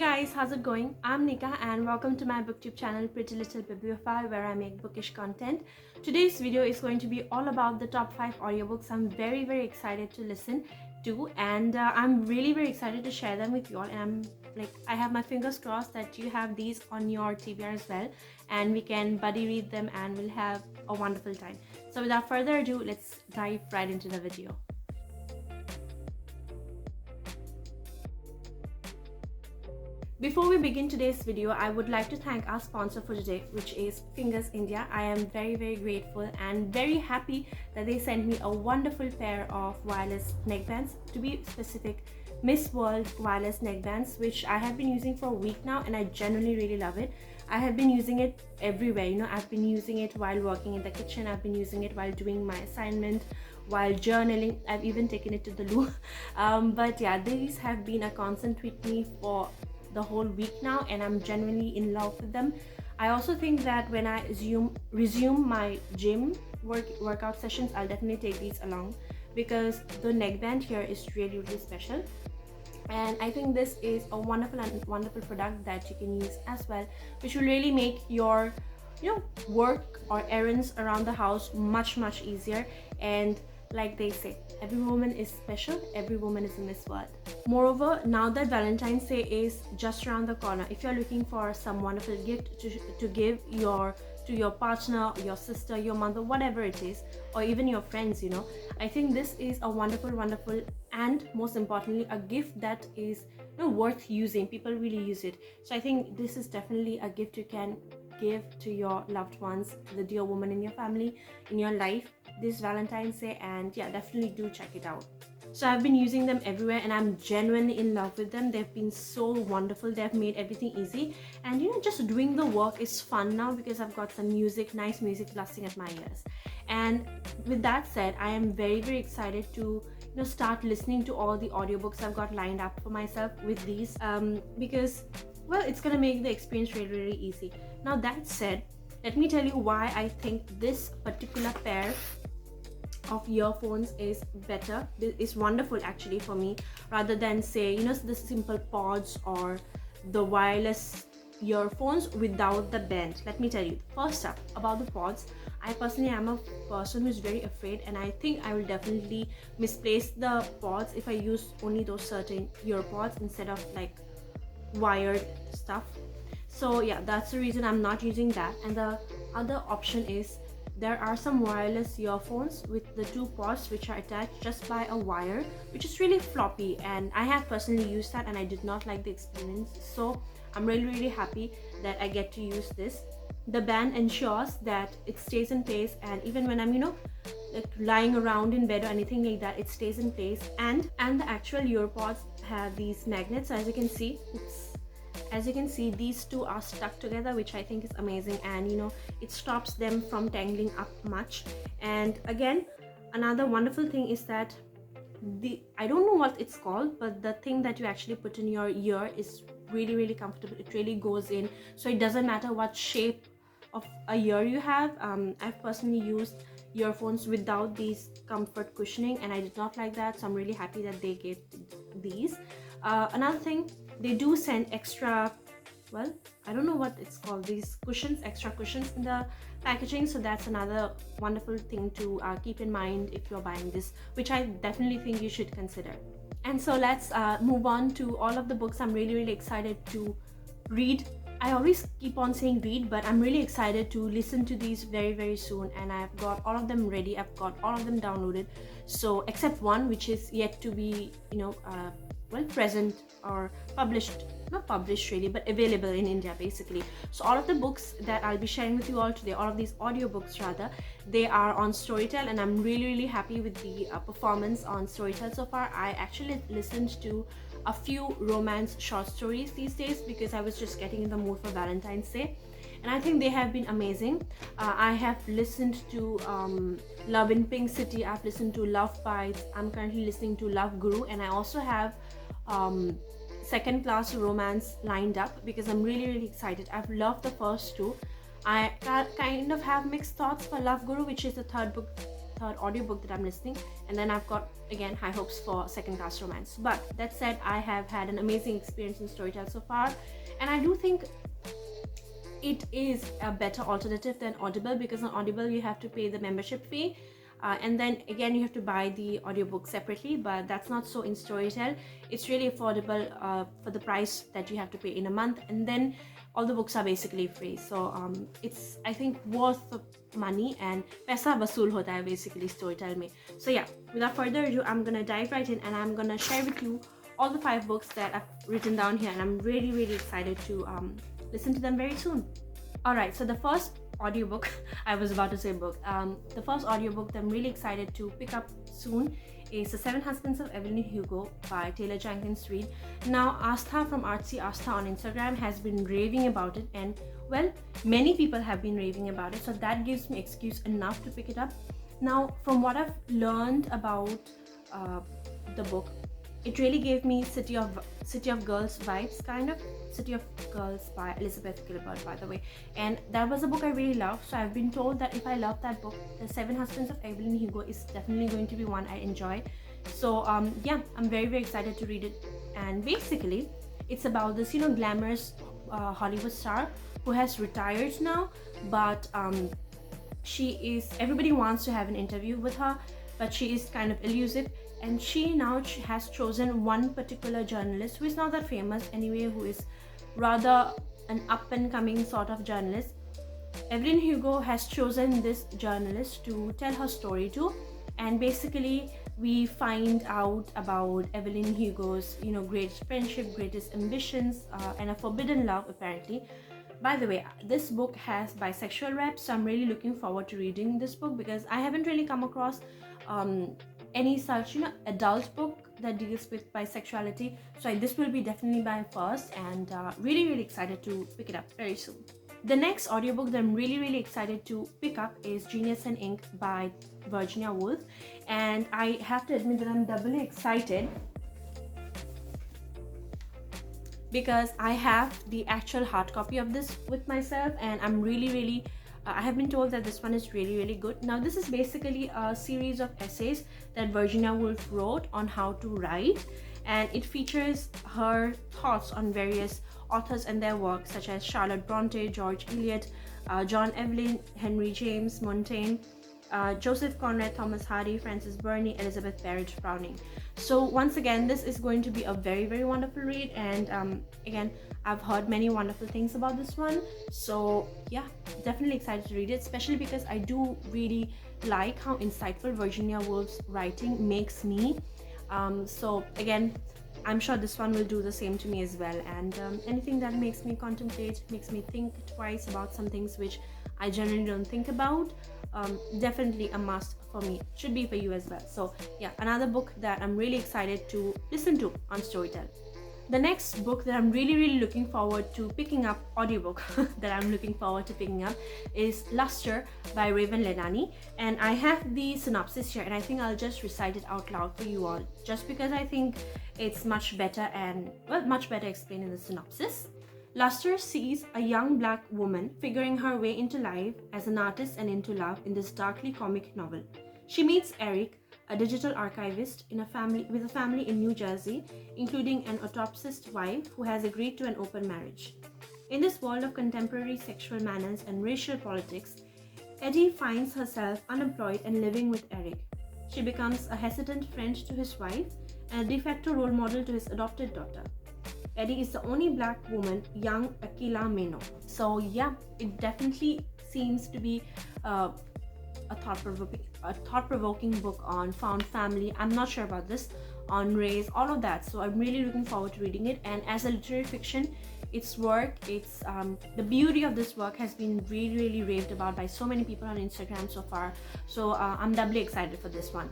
Guys, how's it going? I'm Nika and welcome to my booktube channel Pretty Little Bibliophile, where I make bookish content. Today's video is going to be all about the top 5 audiobooks I'm very excited to listen to, and I'm very excited to share them with you all. And I have my fingers crossed that you have these on your TBR as well, and we can buddy read them and we'll have a wonderful time. So without further ado, let's dive right into the video. Before we begin today's video, I would like to thank our sponsor for today, which is Fingers India. I am very grateful and very happy that they sent me a wonderful pair of wireless neckbands, to be specific, Miss World wireless neckbands, which I have been using for a week now, and I genuinely really love it. I have been using it everywhere. I've been using it while working in the kitchen, I've been using it while doing my assignment, while journaling, I've even taken it to the loo. But yeah, these have been a constant with me for the whole week now, and I'm genuinely in love with them. I also think that when I resume my gym workout sessions, I'll definitely take these along, because the neckband here is really special, and I think this is a wonderful product that you can use as well, which will really make your work or errands around the house much easier. And like they say, every woman is special, every woman is a Miss World. Moreover, now that Valentine's Day is just around the corner, if you're looking for some wonderful gift to give to your partner, your sister, your mother, whatever it is, or even your friends, I think this is a wonderful and most importantly a gift that is worth using. People really use it. So I think this is definitely a gift you can give to your loved ones, the dear woman in your family, in your life, this Valentine's Day. And yeah, definitely do check it out. So I've been using them everywhere and I'm genuinely in love with them. They've been so wonderful. They've made everything easy, and just doing the work is fun now because I've got some nice music blasting at my ears. And with that said, I am very excited to start listening to all the audiobooks I've got lined up for myself with these, because well, it's gonna make the experience really easy. Now that said, let me tell you why I think this particular pair of earphones is better, is wonderful actually for me, rather than say the simple pods or the wireless earphones without the band. Let me tell you, first up, about the pods. I personally am a person who is very afraid, and I think I will definitely misplace the pods if I use only those certain earpods instead of wired stuff. So yeah, that's the reason I'm not using that. And the other option is there are some wireless earphones with the two pods which are attached just by a wire, which is really floppy, and I have personally used that and I did not like the experience. So I'm really happy that I get to use this. The band ensures that it stays in place, and even when I'm lying around in bed or anything like that, it stays in place. And the actual earpods have these magnets. So as you can see, these two are stuck together, which I think is amazing, and it stops them from tangling up much. And again, another wonderful thing is that I don't know what it's called, but the thing that you actually put in your ear is really comfortable. It really goes in, so it doesn't matter what shape of a ear you have. I've personally used earphones without these comfort cushioning, and I did not like that, so I'm really happy that they gave these. Another thing, they do send extra, well, I don't know what it's called, these cushions, extra cushions in the packaging. So that's another wonderful thing to keep in mind if you're buying this, which I definitely think you should consider. And so let's move on to all of the books I'm really excited to read. I always keep on saying read, but I'm really excited to listen to these very soon, and I've got all of them ready. I've got all of them downloaded, so except one which is yet to be present or published, not published really, but available in India basically. So all of the books that I'll be sharing with you all today, all of these audiobooks rather, they are on Storytel, and I'm really happy with the performance on Storytel so far. I actually listened to a few romance short stories these days because I was just getting in the mood for Valentine's Day, and I think they have been amazing. I have listened to Love in Pink City, I've listened to Love Bites, I'm currently listening to Love Guru, and I also have Second Class Romance lined up because I'm really excited. I've loved the first two. I kind of have mixed thoughts for Love Guru, which is the third book third audiobook that I'm listening, and then I've got again high hopes for second class romance. But that said, I have had an amazing experience in Storytel so far, and I do think it is a better alternative than Audible, because on Audible you have to pay the membership fee, and then again you have to buy the audiobook separately, but that's not so in Storytel. It's really affordable for the price that you have to pay in a month, and then all the books are basically free. So it's, I think, worth the money, and paisa vasool hota hai basically Storytel mein. So yeah, without further ado, I'm gonna dive right in, and I'm gonna share with you all the 5 books that I've written down here, and I'm really excited to listen to them very soon. Alright, so the first audiobook, I was about to say book, the first audiobook that I'm really excited to pick up soon is The 7 Husbands of Evelyn Hugo by Taylor Jenkins Reid. Now, Astha from Artsy Astha on Instagram has been raving about it, and well, many people have been raving about it, so that gives me excuse enough to pick it up. Now, from what I've learned about the book, it really gave me City of Girls vibes, kind of. City of Girls by Elizabeth Gilbert, by the way, and that was a book I really loved. So I've been told that if I love that book, The 7 Husbands of Evelyn Hugo is definitely going to be one I enjoy. So yeah, I'm very excited to read it. And basically, it's about this glamorous Hollywood star who has retired now, but everybody wants to have an interview with her, but she is kind of elusive, and she has chosen one particular journalist who is not that famous anyway, who is rather an up-and-coming sort of journalist. Evelyn Hugo has chosen this journalist to tell her story to, and basically we find out about Evelyn Hugo's greatest friendship, greatest ambitions, and a forbidden love apparently. By the way, this book has bisexual rep, so I'm really looking forward to reading this book, because I haven't really come across any such adult book that deals with bisexuality. So this will be definitely my first, and really excited to pick it up very soon. The next audiobook that I'm really excited to pick up is Genius and Ink by Virginia Woolf, and I have to admit that I'm doubly excited because I have the actual hard copy of this with myself, and I'm really I have been told that this one is really good. Now, this is basically a series of essays that Virginia Woolf wrote on how to write, and it features her thoughts on various authors and their work, such as Charlotte Bronte, George Eliot, John Evelyn, Henry James, Montaigne, Joseph Conrad, Thomas Hardy, Frances Burney, Elizabeth Barrett Browning. So once again, this is going to be a very wonderful read, and again, I've heard many wonderful things about this one. So yeah, definitely excited to read it, especially because I do really like how insightful Virginia Woolf's writing makes me. So again, I'm sure this one will do the same to me as well, and anything that makes me contemplate, makes me think twice about some things which I generally don't think about, definitely a must for me. Should be for you as well. So yeah, another book that I'm really excited to listen to on Storytel. The next book that I'm really looking forward to picking up, audiobook that I'm looking forward to picking up, is Luster by Raven Ledani, and I have the synopsis here, and I think I'll just recite it out loud for you all, just because I think it's much better, and well, much better explained in the synopsis. Luster sees a young black woman figuring her way into life as an artist and into love in this darkly comic novel. She meets Eric, a digital archivist with a family in New Jersey, including an autopsist wife who has agreed to an open marriage. In this world of contemporary sexual manners and racial politics, Eddie finds herself unemployed and living with Eric. She becomes a hesitant friend to his wife and a de facto role model to his adopted daughter. Eddie is the only black woman young Akila may know. So yeah, it definitely seems to be a thought-provoking book on found family. I'm not sure about this, on race, all of that. So I'm really looking forward to reading it. And as a literary fiction, the beauty of this work has been really raved about by so many people on Instagram so far. So I'm doubly excited for this one.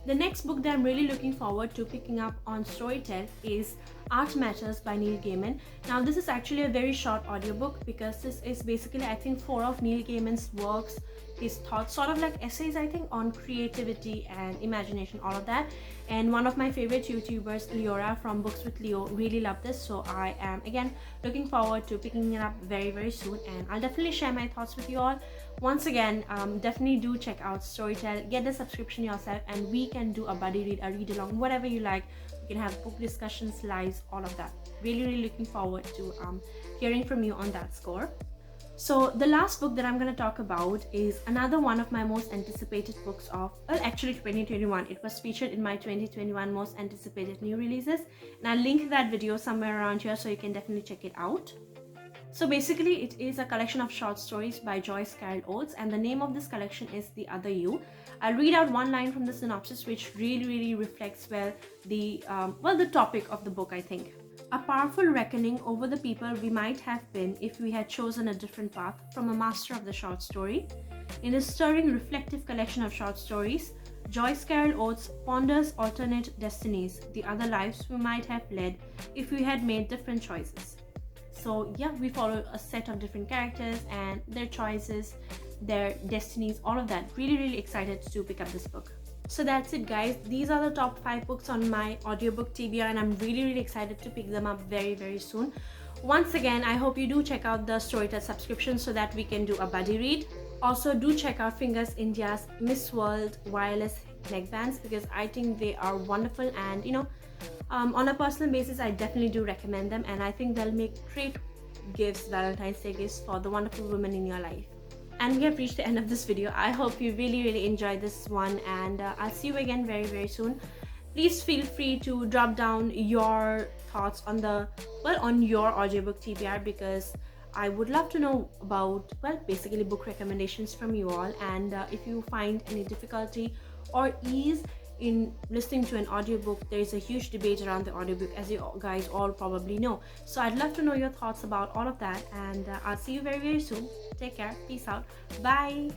The next book that I'm really looking forward to picking up on Storytel is Art Matters by Neil Gaiman. Now this is actually a very short audiobook because this is basically, I think, 4 of Neil Gaiman's works, his thoughts, sort of like essays, I think, on creativity and imagination, all of that. And one of my favorite YouTubers, Leora from Books with Leo, really loved this, so I am again looking forward to picking it up very soon, and I'll definitely share my thoughts with you all. Once again, definitely do check out Storytel, get the subscription yourself, and we can do a buddy read, a read along, whatever you like. We can have book discussions, lives, all of that. Really looking forward to hearing from you on that score. So the last book that I'm going to talk about is another one of my most anticipated books of, well, actually 2021. It was featured in my 2021 most anticipated new releases, and I'll link that video somewhere around here so you can definitely check it out. So basically it is a collection of short stories by Joyce Carol Oates, and the name of this collection is The Other You. I'll read out one line from the synopsis which really reflects well the topic of the book, I think. A powerful reckoning over the people we might have been if we had chosen a different path, from a master of the short story. In this stirring, reflective collection of short stories, Joyce Carol Oates ponders alternate destinies, the other lives we might have led if we had made different choices. So yeah, we follow a set of different characters and their choices, their destinies, all of that. Really excited to pick up this book. So that's it, guys. These are the top 5 books on my audiobook TBR, and I'm really excited to pick them up very soon. Once again, I hope you do check out the Storytel subscription so that we can do a buddy read. Also, do check out Fingers India's Miss World wireless neckbands because I think they are wonderful, and on a personal basis, I definitely do recommend them, and I think they'll make great gifts, Valentine's Day gifts, for the wonderful women in your life. And we have reached the end of this video. I hope you really enjoyed this one, and I'll see you again very soon. Please feel free to drop down your thoughts on your audiobook TBR, because I would love to know about, basically book recommendations from you all, and if you find any difficulty or ease in listening to an audiobook. There is a huge debate around the audiobook, as you guys all probably know. So I'd love to know your thoughts about all of that, and I'll see you very soon. Take care. Peace out. Bye.